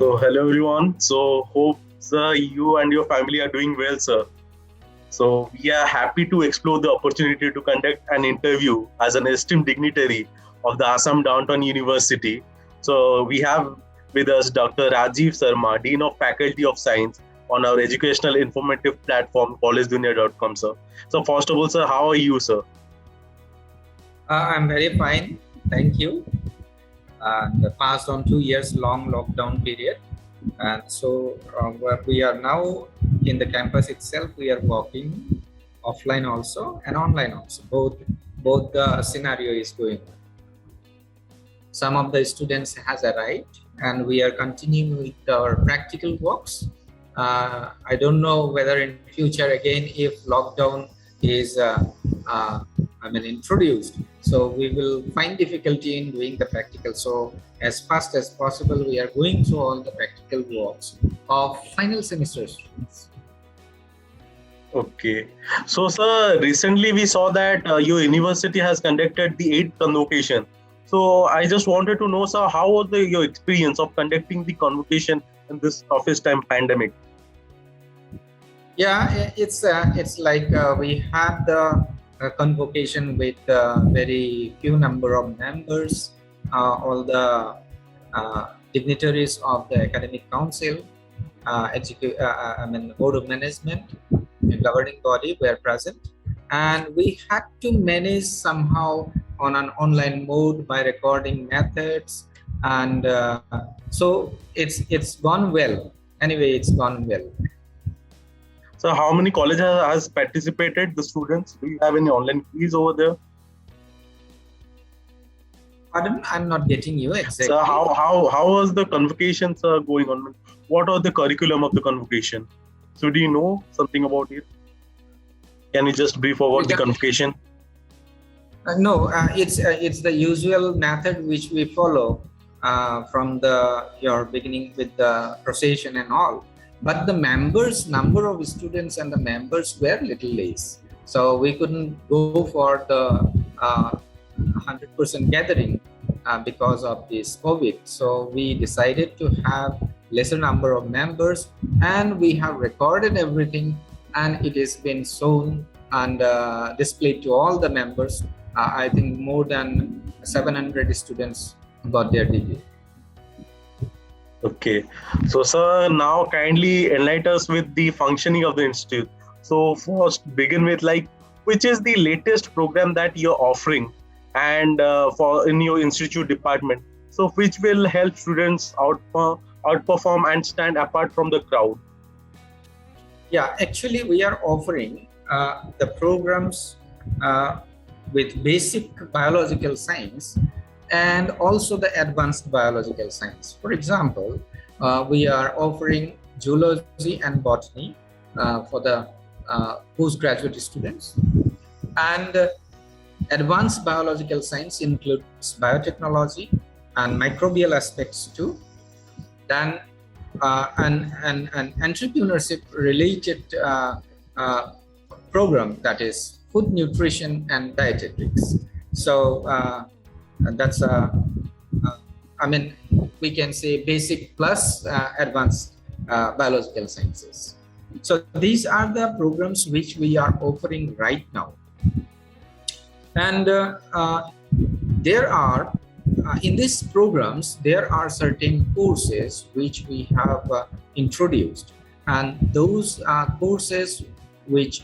So, hello everyone. So, hope sir, you and your family are doing well, sir. So, we are happy to explore the opportunity to conduct an interview as an esteemed dignitary of the Assam Downtown University. So, we have with us Dr. Rajeev Sarmah, Dean of Faculty of Science, on our educational informative platform, collegedunia.com, sir. So, first of all, sir, how are you, sir? I'm very fine, thank you. Passed on 2 years long lockdown period, and so we are now in the campus itself. We are working offline also and online also. Both the scenario is going on. Some of the students has arrived, and we are continuing with our practical works. I don't know whether in future again if lockdown is introduced, so we will find difficulty in doing the practical. So as fast as possible, we are going through all the practical works of final semester students. Okay. So, sir, recently we saw that your university has conducted the 8th convocation. So, I just wanted to know, sir, how was your experience of conducting the convocation in this office time pandemic? Yeah, it's like we had the convocation with very few number of members, all the dignitaries of the academic council, board of management, and governing body were present, and we had to manage somehow on an online mode by recording methods, and so it's gone well. Anyway, it's gone well. So, how many colleges has participated? The students? Do you have any online quiz over there? Pardon, I'm not getting you exactly. So, how was the convocation, sir, going on? What was the curriculum of the convocation? So, do you know something about it? Can you just brief about the convocation? No, it's the usual method which we follow from your beginning with the procession and all. But the number of students and the members were little less, so we couldn't go for the 100% gathering because of this COVID. So we decided to have lesser number of members, and we have recorded everything, and it has been shown and displayed to all the members. I think more than 700 students got their degree. Okay. So, sir, now kindly enlighten us with the functioning of the institute. So, first, begin with which is the latest program that you're offering, and for in your institute department. So, which will help students outperform and stand apart from the crowd. Yeah, actually, we are offering the programs with basic biological science and also the advanced biological science. For example, we are offering zoology and botany for the postgraduate students, and advanced biological science includes biotechnology and microbial aspects too. Then an entrepreneurship related program, that is food nutrition and dietetics. So that's we can say basic plus advanced biological sciences. So these are the programs which we are offering right now, and there are in these programs there are certain courses which we have introduced, and those courses which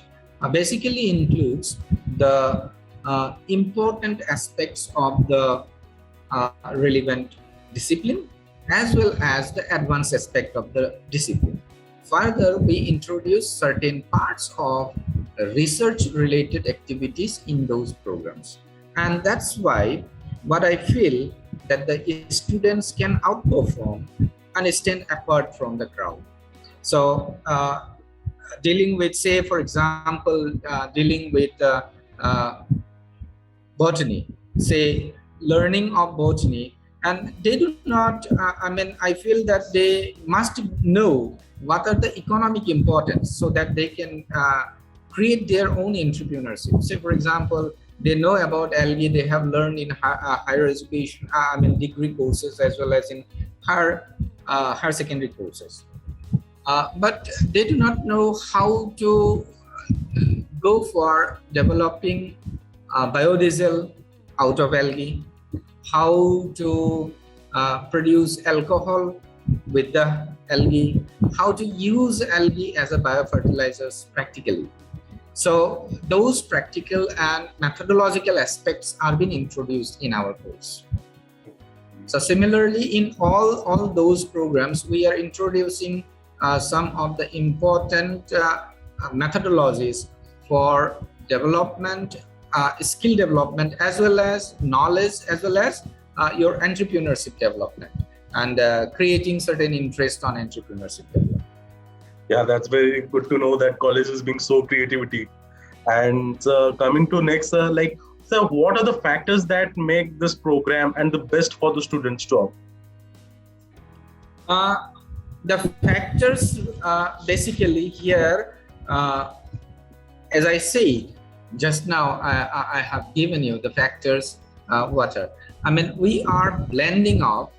basically includes the important aspects of the relevant discipline as well as the advanced aspect of the discipline. Further, we introduce certain parts of research related activities in those programs, and that's why what I feel that the students can outperform and stand apart from the crowd. So dealing with, say for example, dealing with botany, say learning of botany, and they do not I feel that they must know what are the economic importance so that they can create their own entrepreneurship. Say for example, they know about algae, they have learned in higher education, degree courses as well as in higher secondary courses. But they do not know how to go for developing biodiesel out of algae, how to produce alcohol with the algae, how to use algae as a biofertilizers practically. So those practical and methodological aspects are being introduced in our course. So similarly, in all those programs, we are introducing some of the important methodologies for development, skill development, as well as knowledge, as well as your entrepreneurship development, and creating certain interest on entrepreneurship development. Yeah, that's very good to know that college is being so creativity. And coming to next, so what are the factors that make this program and the best for the students to have? The factors basically here, as I said just now, I have given you the factors. What are? I mean, we are blending of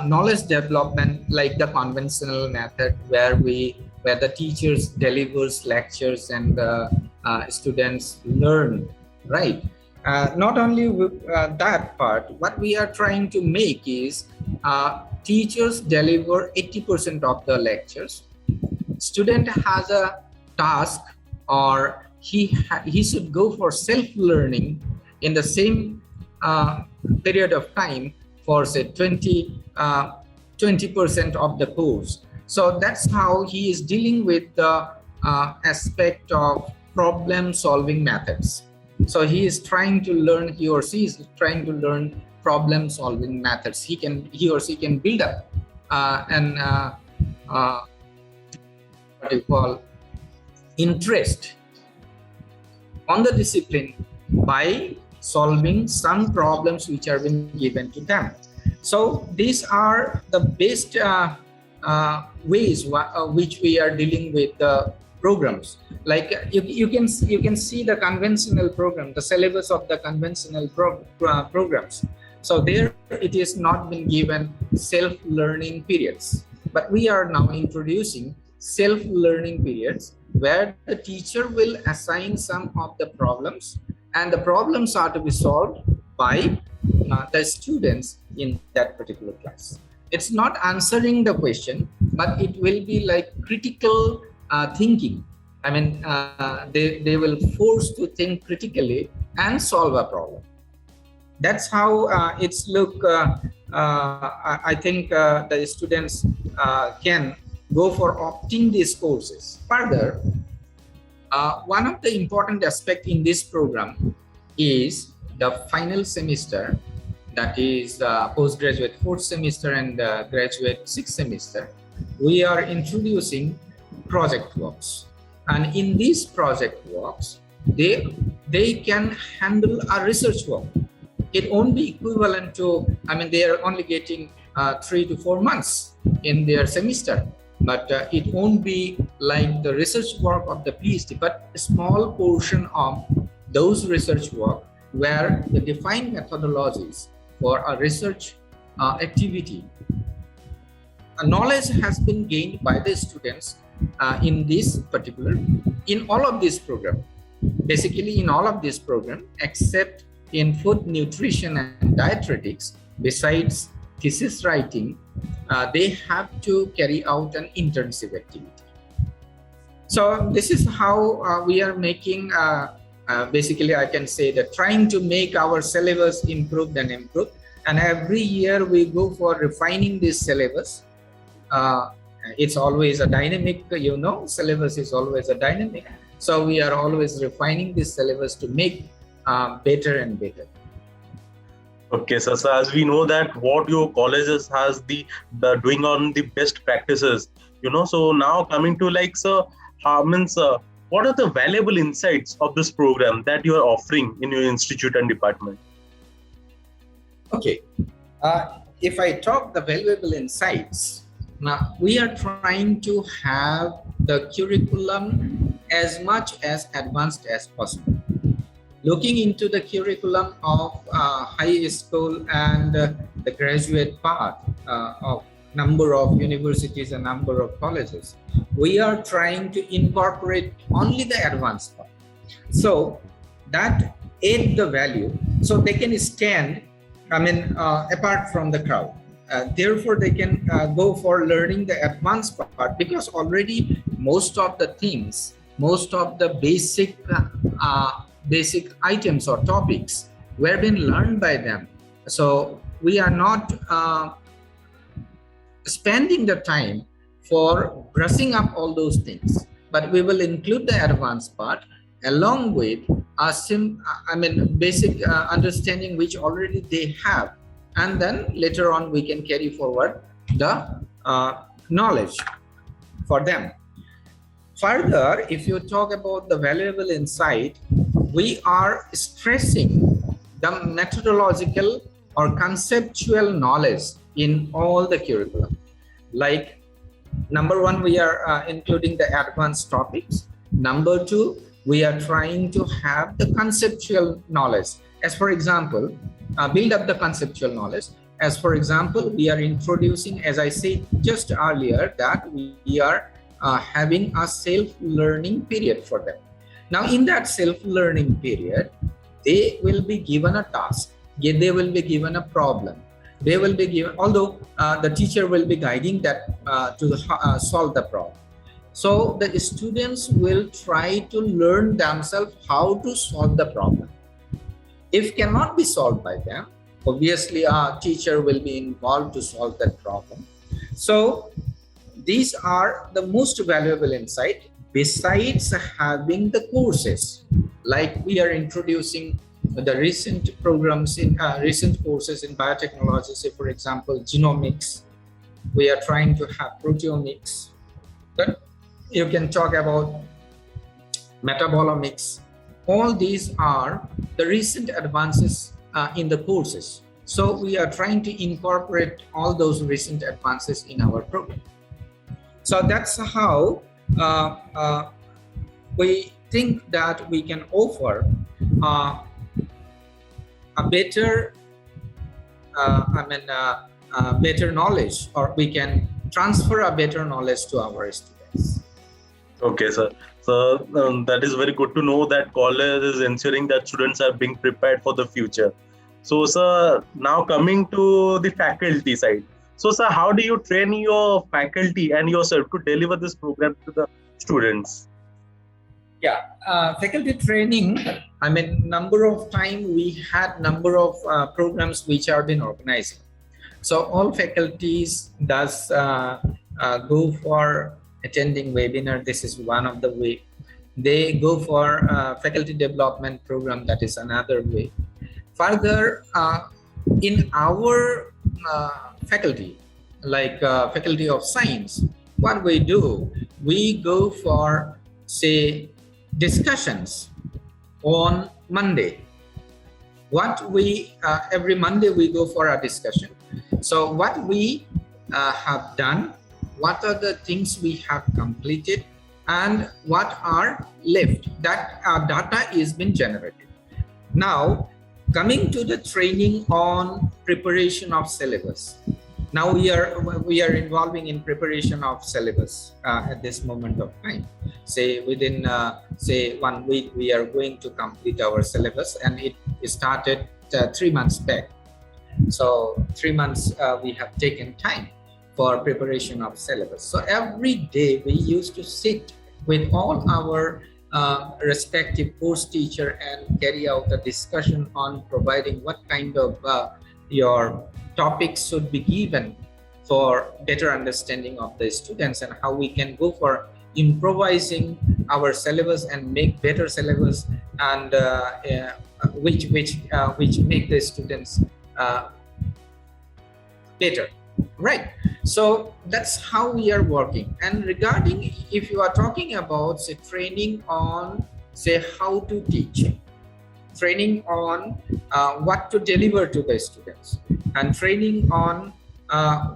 knowledge development like the conventional method, where the teachers delivers lectures and students learn, right? Not only that part, what we are trying to make is teachers deliver 80% of the lectures. Student has a task, or he should go for self-learning in the same period of time for say 20% of the course. So that's how he is dealing with the aspect of problem solving methods. So he is trying to learn, he or she is trying to learn problem solving methods. He or she can build up what you call interest on the discipline by solving some problems which are being given to them. So these are the best ways which we are dealing with the programs. Like you can see the conventional program, the syllabus of the conventional programs. So there it is not been given self-learning periods, but we are now introducing self-learning periods where the teacher will assign some of the problems, and the problems are to be solved by the students in that particular class. It's not answering the question, but it will be like critical thinking. I mean, they will force to think critically and solve a problem. That's how it's look. I think the students can go for opting these courses. Further, one of the important aspect in this program is the final semester, that is postgraduate 4th semester and graduate 6th semester. We are introducing project works, and in these project works, they can handle a research work. It won't be equivalent to, I mean, they are only getting 3 to 4 months in their semester, but it won't be like the research work of the PhD, but a small portion of those research work where the defined methodologies for a research activity. Knowledge has been gained by the students in this particular, in all of this program, basically in all of this program, except in food, nutrition and dietetics. Besides thesis writing, they have to carry out an internship activity. So this is how we are making, basically I can say that trying to make our syllabus improved and improved. And every year we go for refining this syllabus. It's always a dynamic, syllabus is always a dynamic. So we are always refining this syllabus to make better and better. Okay, so as we know that what your colleges has the doing on the best practices, so now coming to what are the valuable insights of this program that you are offering in your institute and department? Okay, if I talk the valuable insights, now we are trying to have the curriculum as much as advanced as possible. Looking into the curriculum of high school and the graduate path, of number of universities and number of colleges, we are trying to incorporate only the advanced part. So that add the value, so they can stand, apart from the crowd. Therefore, they can go for learning the advanced part, because already most of the things, most of the basic items or topics were being learned by them. So we are not spending the time for brushing up all those things, but we will include the advanced part along with a basic understanding which already they have, and then later on we can carry forward the knowledge for them. Further, if you talk about the valuable insight, we are stressing the methodological or conceptual knowledge in all the curriculum. Like, number one, we are including the advanced topics. Number two, we are trying to have the conceptual knowledge. As for example, build up the conceptual knowledge. As for example, we are introducing, as I said just earlier, that we are having a self-learning period for them. Now, in that self-learning period, they will be given a task. They will be given a problem. They will be given, although the teacher will be guiding that to solve the problem. So the students will try to learn themselves how to solve the problem. If cannot be solved by them, obviously a teacher will be involved to solve that problem. So these are the most valuable insight, besides having the courses. Like, we are introducing the recent programs in recent courses in biotechnology, say for example genomics. We are trying to have proteomics, but you can talk about metabolomics. All these are the recent advances in the courses. So we are trying to incorporate all those recent advances in our program. So that's how we think that we can offer a better better knowledge, or we can transfer a better knowledge to our students. Okay, sir. So that is very good to know that college is ensuring that students are being prepared for the future. So, sir, now coming to the faculty side. So, sir, how do you train your faculty and yourself to deliver this program to the students? Yeah, faculty training, number of time we had number of programs which are been organizing. So all faculties does go for attending webinar. This is one of the way. They go for faculty development program. That is another way. Further, in our faculty, like faculty of science, what we do, we go for, say, discussions on Monday. What we every Monday we go for a discussion. So what we have done, what are the things we have completed, and what are left. That data is been generated. Now, coming to the training on preparation of syllabus. Now we are involving in preparation of syllabus at this moment of time. Say within say 1 week we are going to complete our syllabus, and it started 3 months back. So 3 months we have taken time for preparation of syllabus. So every day we used to sit with all our respective course teacher and carry out a discussion on providing what kind of your topics should be given for better understanding of the students, and how we can go for improvising our syllabus and make better syllabus, and which make the students better, right? So that's how we are working. And regarding, if you are talking about, say, training on, say, how to teach, training on what to deliver to the students, and training on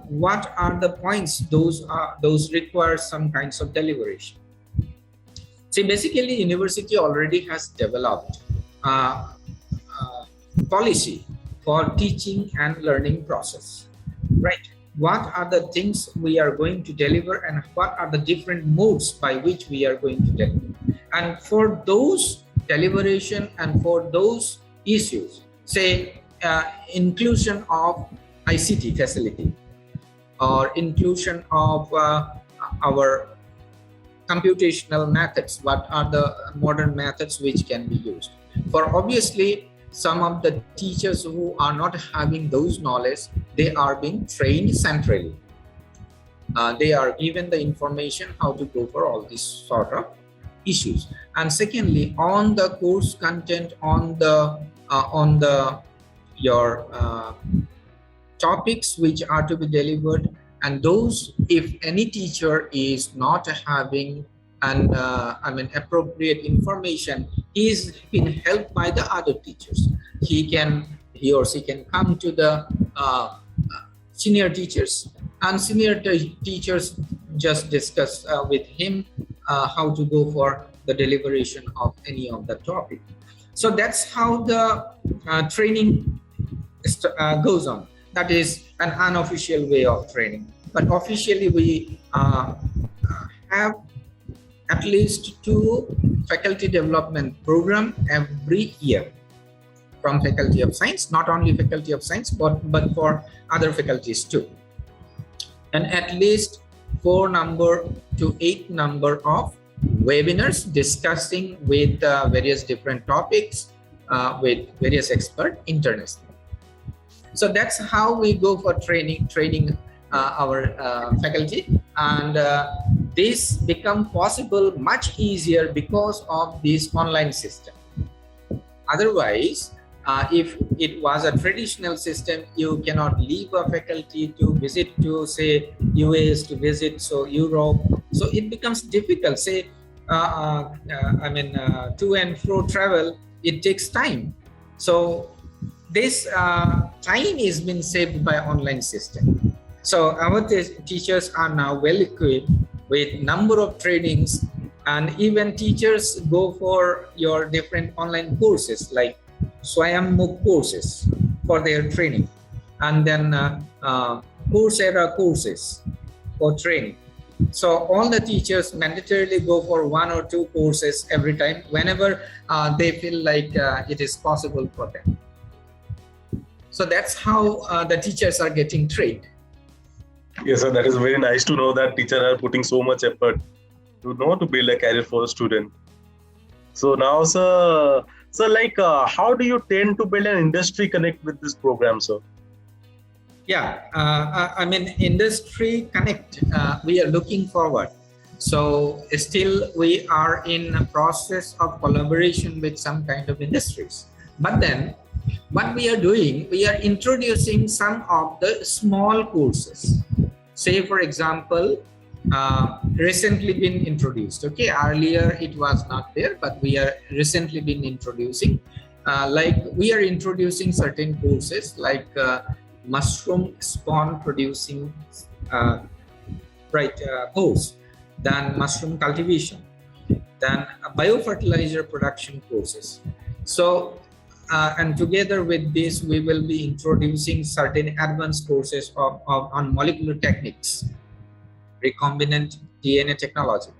what are the points those require some kinds of deliberation. See, basically university already has developed policy for teaching and learning process, right? what are the things we are going to deliver and what are the different modes by which we are going to deliver. And for those deliberation and for those issues, say inclusion of ICT facility or inclusion of our computational methods, what are the modern methods which can be used. For obviously some of the teachers who are not having those knowledge, they are being trained centrally. They are given the information how to go for all these sort of issues. And secondly, on the course content, on the your topics which are to be delivered, and those, if any teacher is not having an appropriate information, he is being helped by the other teachers. He or she can come to the senior teachers, and senior teachers just discuss with him how to go for the deliberation of any of the topic. So that's how the training goes on. That is an unofficial way of training. But officially, we have at least 2 faculty development program every year from Faculty of Science, not only Faculty of Science, but for other faculties too. And at least 4 to 8 number of webinars discussing with various different topics with various experts internationally. So that's how we go for training our faculty, and this become possible much easier because of this online system. Otherwise, if it was a traditional system, you cannot leave a faculty to visit to, say, US, to visit Europe. So it becomes difficult. Say, to and fro travel, it takes time. So this time is been saved by online system. So our teachers are now well equipped with number of trainings, and even teachers go for your different online courses like Swayambhu courses for their training, and then Coursera courses for training. So all the teachers mandatorily go for 1 or 2 courses every time whenever they feel like it is possible for them. So that's how the teachers are getting trained. Yes, sir, that is very nice to know that teachers are putting so much effort to build a career for a student. So now, sir, how do you tend to build an industry connect with this program, sir? Yeah, industry connect, we are looking forward. So still we are in a process of collaboration with some kind of industries. But then what we are doing, we are introducing some of the small courses. Say, for example, recently been introduced. Okay, earlier it was not there, but we are recently been introducing. We are introducing certain courses like mushroom spawn producing course, then mushroom cultivation, then biofertilizer production courses. So and together with this, we will be introducing certain advanced courses on molecular techniques, recombinant DNA technology.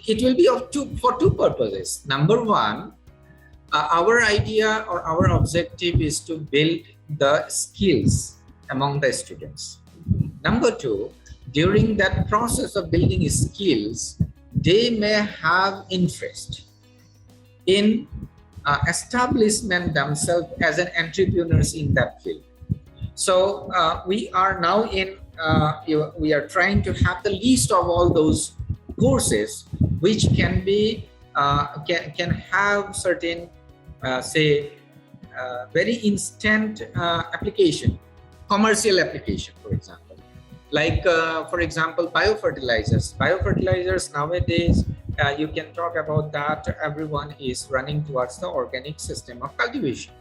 It will be for 2 purposes. Number 1, our idea or our objective is to build the skills among the students. Number 2, during that process of building skills, they may have interest in establishment themselves as an entrepreneurs in that field. So we are now we are trying to have the list of all those courses which can be can have certain very instant application, commercial application, for example. Like for example, biofertilizers nowadays, you can talk about that. Everyone is running towards the organic system of cultivation.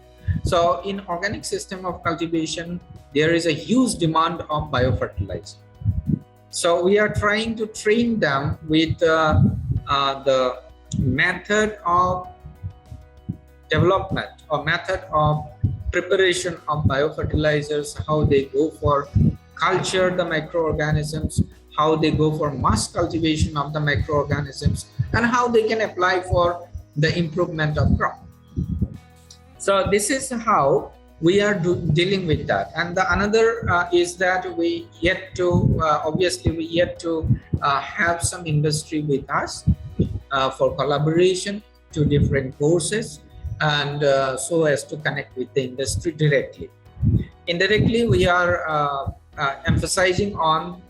So in organic system of cultivation, there is a huge demand of biofertilizer. So we are trying to train them with the method of development or method of preparation of biofertilizers, how they go for culture the microorganisms, how they go for mass cultivation of the microorganisms, and how they can apply for the improvement of crop. So this is how we are dealing with that. And the another is that we yet to obviously we yet to have some industry with us for collaboration to different courses, and so as to connect with the industry directly. Indirectly, we are emphasizing on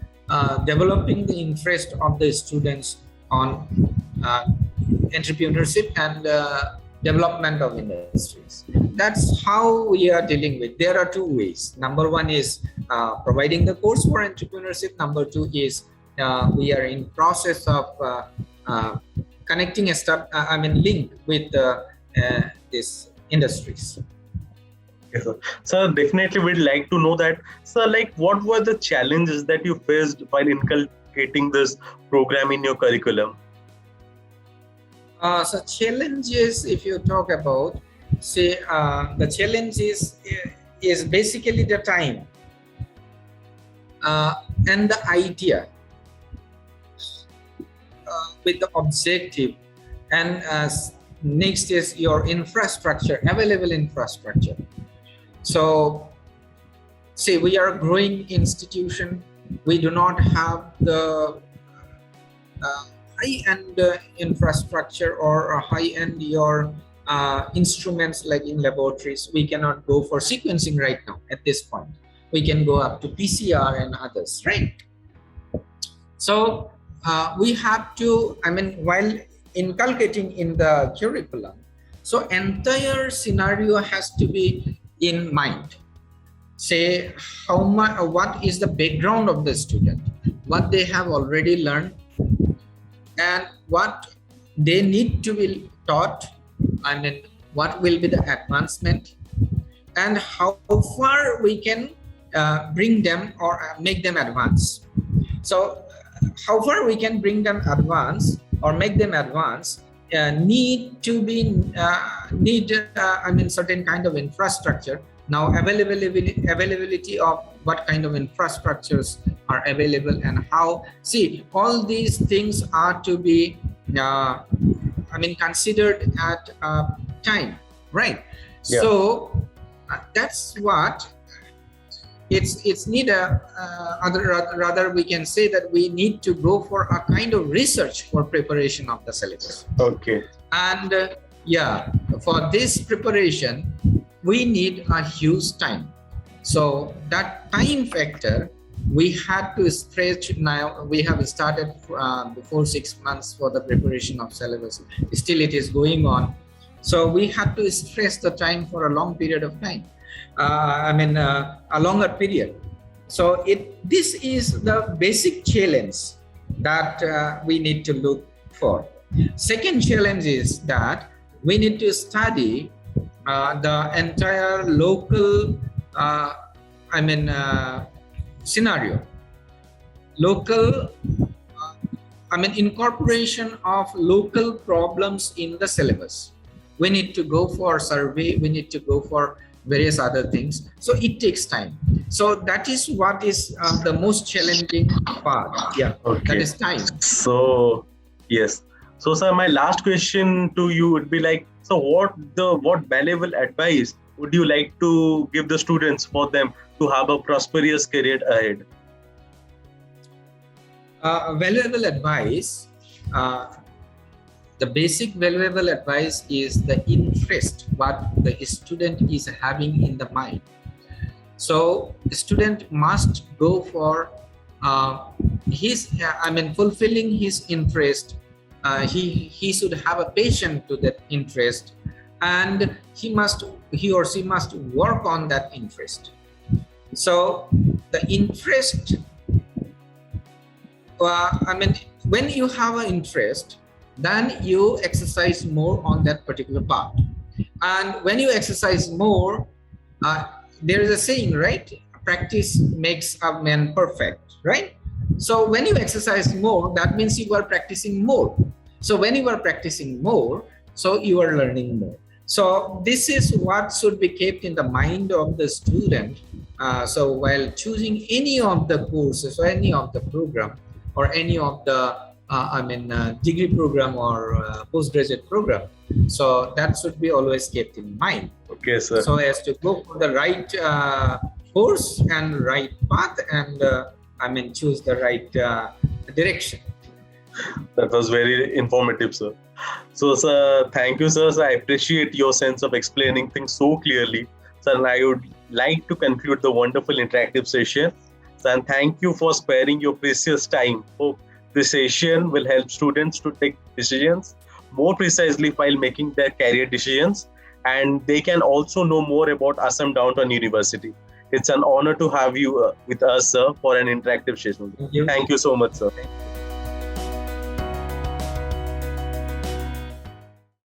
developing the interest of the students on entrepreneurship and development of industries. That's how we are dealing with. There are two ways. Number one is providing the course for entrepreneurship. Number two is we are in process of connecting a step, link with these industries. Yes, sir. So definitely we'd like to know that. So like, what were the challenges that you faced while inculcating this program in your curriculum? So challenges, if you talk about, say, the challenge is basically the time and the idea with the objective, and next is your infrastructure, available infrastructure. So, say we are a growing institution, we do not have the high-end infrastructure or high-end your instruments like in laboratories. We cannot go for sequencing right now at this point. We can go up to PCR and others, right? So we have to, while inculcating in the curriculum, so entire scenario has to be in mind. Say how much, what is the background of the student, what they have already learned, and what they need to be taught, what will be the advancement, and how far we can bring them or make them advance. So how far we can bring them advance or make them advance need to be certain kind of infrastructure. Now availability of what kind of infrastructures are available and how, see, all these things are to be considered at time, right? Yeah. So that's what it's need rather we can say that we need to go for a kind of research for preparation of the syllabus. Okay. And for this preparation we need a huge time. So that time factor we had to stretch. Now we have started before 6 months for the preparation of syllabus. Still it is going on. So we had to stress the time for a long period of time. A longer period. So this is the basic challenge that we need to look for. Second challenge is that we need to study the entire local scenario, local incorporation of local problems in the syllabus. We need to go for survey, we need to go for various other things. So it takes time. So that is what is the most challenging part. Yeah, okay. That is time. So yes. So sir, my last question to you would be like, so what valuable advice would you like to give the students for them to have a prosperous career ahead? Valuable advice. The basic valuable advice is the interest what the student is having in the mind. So the student must go for his fulfilling his interest. He should have a passion to that interest, and he or she must work on that interest. So the interest, when you have an interest, then you exercise more on that particular part. And when you exercise more, there is a saying, right? Practice makes a man perfect, right? So when you exercise more, that means you are practicing more. So when you are practicing more, so you are learning more. So this is what should be kept in the mind of the student. So while choosing any of the courses or any of the program or any of the degree program or postgraduate program, so that should be always kept in mind. Okay, sir. So as to go for the right course and right path, and choose the right direction. That was very informative, sir. So, sir, thank you, sir. So I appreciate your sense of explaining things so clearly. Sir, and I would like to conclude the wonderful interactive session. Sir, and thank you for sparing your precious time. Hope this session will help students to take decisions more precisely while making their career decisions, and they can also know more about Assam Downtown University. It's an honor to have you with us, sir, for an interactive session. Thank you. Thank you so much, sir.